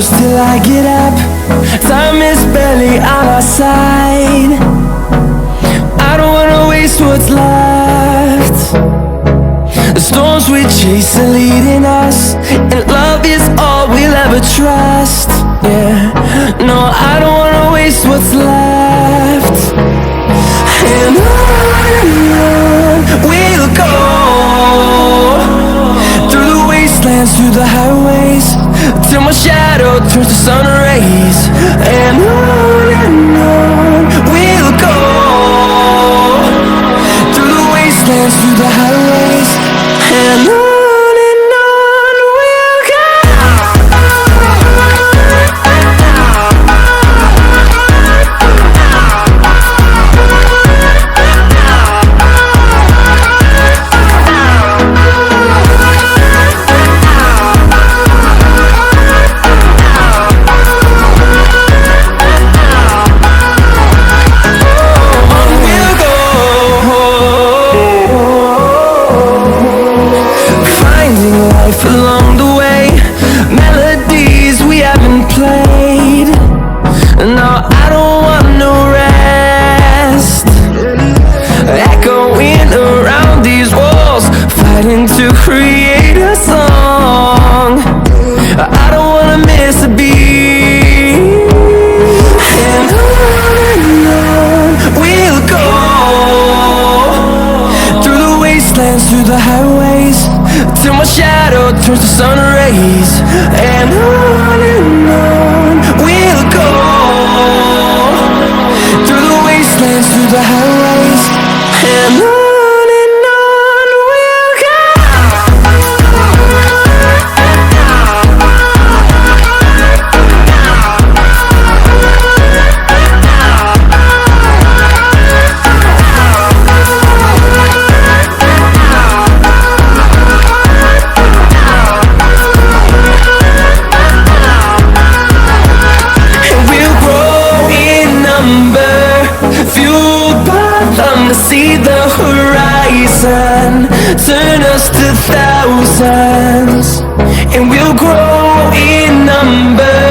close till I get up. Time is barely on our side. I don't wanna waste what's left. The storms we chase are leading us, and love is all we'll ever trust. Yeah, no, I don't wanna waste what's left. And on we'll go, through the wastelands, through the highways, till my shadow turns to sun rays. And on we'll go, through the wastelands, through the highways, and on we'll go. Along the way, melodies we haven't played. No, I don't want no rest. Echoing around these walls, fighting to create a song. I don't wanna miss a beat. And on we'll go, through the wastelands, through the highways, till my shadow turns to sun rays. And on we'll go, through the wastelands, through the highways, and on we'll go. To see the horizon, turn us to thousands, and we'll grow in number.